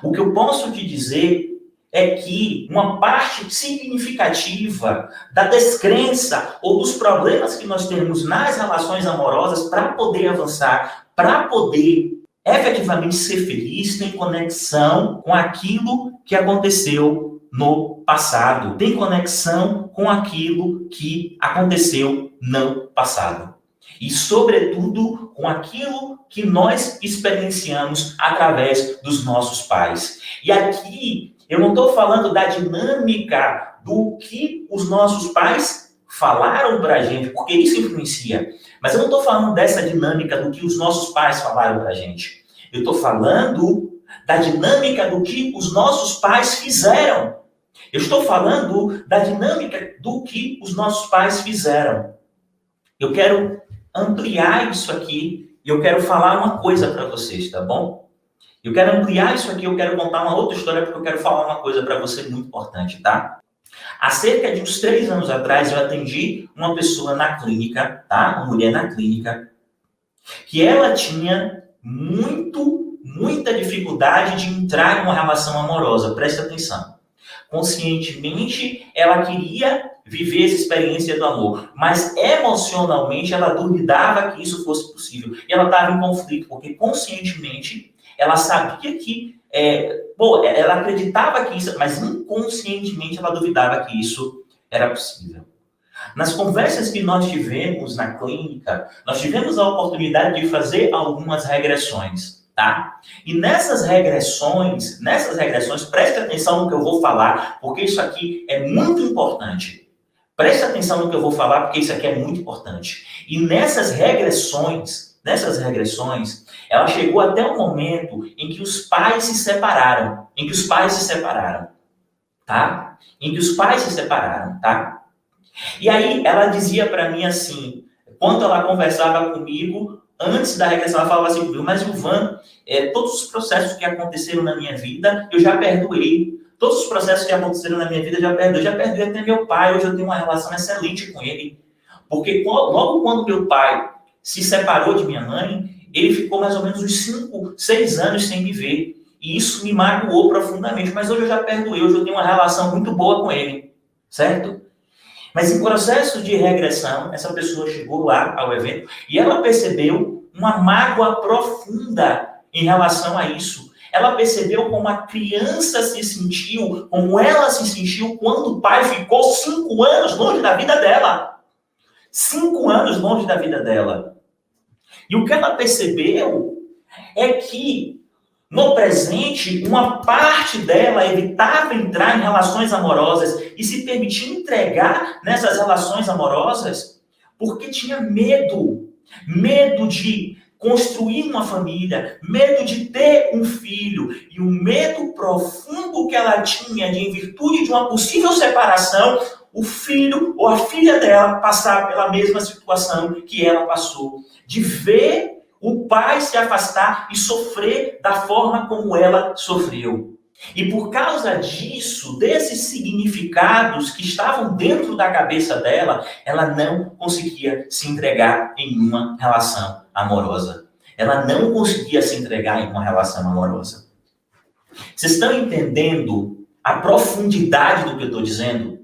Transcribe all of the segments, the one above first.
O que eu posso te dizer é que uma parte significativa da descrença ou dos problemas que nós temos nas relações amorosas para poder avançar, para poder efetivamente ser feliz, tem conexão com aquilo que aconteceu no passado, tem conexão com aquilo que aconteceu no passado. E, sobretudo, com aquilo que nós experienciamos através dos nossos pais. E aqui, eu não estou falando da dinâmica do que os nossos pais falaram para a gente, porque isso influencia. Mas eu não estou falando dessa dinâmica do que os nossos pais falaram para a gente. Eu estou falando da dinâmica do que os nossos pais fizeram. Eu estou falando da dinâmica do que os nossos pais fizeram. Eu quero ampliar isso aqui e eu quero falar uma coisa para vocês, tá bom? Eu quero ampliar isso aqui, eu quero contar uma outra história, porque eu quero falar uma coisa para você muito importante, tá? Há cerca de uns 3 anos atrás, eu atendi uma pessoa na clínica, tá? Uma mulher na clínica, que ela tinha muita dificuldade de entrar em uma relação amorosa. Presta atenção. Conscientemente, ela queria viver essa experiência do amor, mas emocionalmente ela duvidava que isso fosse possível. E ela estava em conflito, porque conscientemente ela sabia que, ela acreditava que isso, mas inconscientemente ela duvidava que isso era possível. Nas conversas que nós tivemos na clínica, nós tivemos a oportunidade de fazer algumas regressões, tá? E nessas regressões, preste atenção no que eu vou falar, porque isso aqui é muito importante. Preste atenção no que eu vou falar, porque isso aqui é muito importante. E nessas regressões, ela chegou até o momento em que os pais se separaram. Tá? E aí ela dizia para mim assim, quando ela conversava comigo, antes da regressão, ela falava assim, mas Gilvan, todos os processos que aconteceram na minha vida, eu já perdoei. Todos os processos que aconteceram na minha vida, eu já perdoei até meu pai, hoje eu tenho uma relação excelente com ele. Porque logo quando meu pai se separou de minha mãe, ele ficou mais ou menos uns 5, 6 anos sem me ver. E isso me magoou profundamente, mas hoje eu já perdoei, hoje eu tenho uma relação muito boa com ele, certo? Mas em processo de regressão, essa pessoa chegou lá ao evento e ela percebeu uma mágoa profunda em relação a isso. Ela percebeu como a criança se sentiu, como ela se sentiu quando o pai ficou 5 anos longe da vida dela. 5 anos longe da vida dela. E o que ela percebeu é que, no presente, uma parte dela evitava entrar em relações amorosas e se permitia entregar nessas relações amorosas porque tinha medo. Medo de construir uma família, medo de ter um filho. E o medo profundo que ela tinha de, em virtude de uma possível separação, o filho ou a filha dela passar pela mesma situação que ela passou. De ver o pai se afastar e sofrer da forma como ela sofreu. E por causa disso, desses significados que estavam dentro da cabeça dela, ela não conseguia se entregar em uma relação amorosa. Ela não conseguia se entregar em uma relação amorosa. Vocês estão entendendo a profundidade do que eu estou dizendo?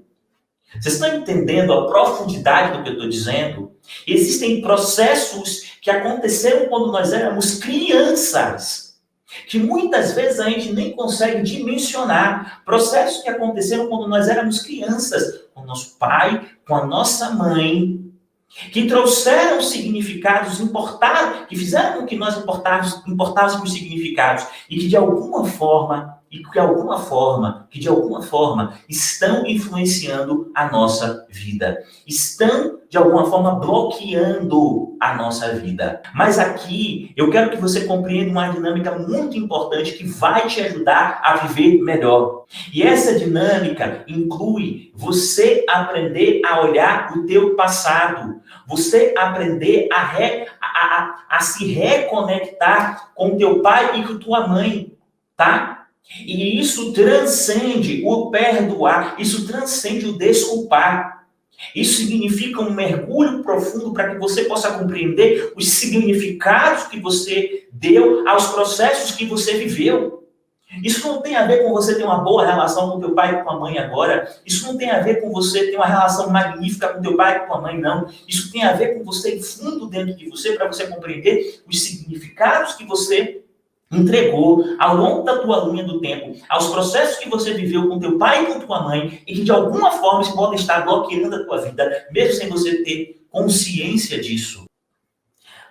Vocês estão entendendo a profundidade do que eu estou dizendo? Existem processos que aconteceram quando nós éramos crianças, que muitas vezes a gente nem consegue dimensionar. Processos que aconteceram quando nós éramos crianças, com o nosso pai, com a nossa mãe, que trouxeram significados, que fizeram com que nós importássemos significados e que de alguma forma estão influenciando a nossa vida. Estão, de alguma forma, bloqueando a nossa vida. Mas aqui, eu quero que você compreenda uma dinâmica muito importante que vai te ajudar a viver melhor. E essa dinâmica inclui você aprender a olhar o teu passado, você aprender a se reconectar com teu pai e com tua mãe, tá? E isso transcende o perdoar, isso transcende o desculpar. Isso significa um mergulho profundo para que você possa compreender os significados que você deu aos processos que você viveu. Isso não tem a ver com você ter uma boa relação com teu pai e com tua mãe agora. Isso não tem a ver com você ter uma relação magnífica com teu pai e com tua mãe, não. Isso tem a ver com você ir fundo dentro de você para você compreender os significados que você entregou ao longo da tua linha do tempo, aos processos que você viveu com teu pai e com tua mãe, e que de alguma forma eles podem estar bloqueando a tua vida, mesmo sem você ter consciência disso.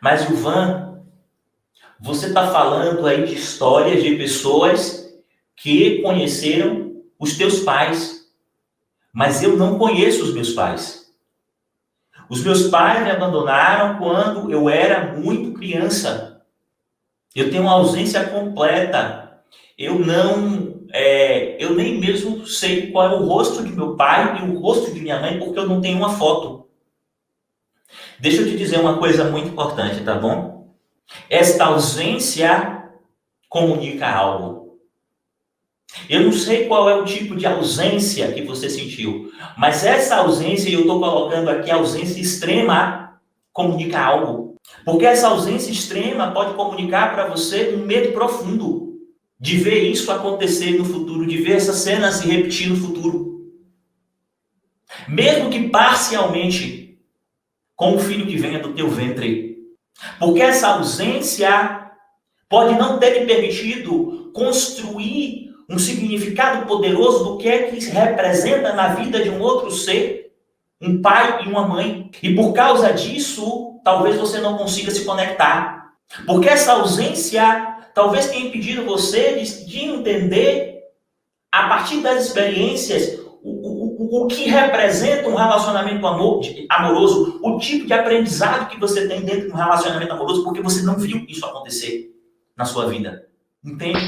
Mas, Ivan, você está falando aí de histórias de pessoas que conheceram os teus pais, mas eu não conheço os meus pais. Os meus pais me abandonaram quando eu era muito criança. Eu tenho uma ausência completa. Eu nem mesmo sei qual é o rosto de meu pai e o rosto de minha mãe, porque eu não tenho uma foto. Deixa eu te dizer uma coisa muito importante, tá bom? Esta ausência comunica algo. Eu não sei qual é o tipo de ausência que você sentiu, mas essa ausência, e eu estou colocando aqui a ausência extrema, comunica algo. Porque essa ausência extrema pode comunicar para você um medo profundo de ver isso acontecer no futuro, de ver essa cena se repetir no futuro. Mesmo que parcialmente, com o filho que venha do teu ventre. Porque essa ausência pode não ter te permitido construir um significado poderoso do que é que se representa na vida de um outro ser, um pai e uma mãe. E por causa disso, talvez você não consiga se conectar. Porque essa ausência talvez tenha impedido você de entender, a partir das experiências, o que representa um relacionamento amoroso, o tipo de aprendizado que você tem dentro de um relacionamento amoroso, porque você não viu isso acontecer na sua vida. Entende?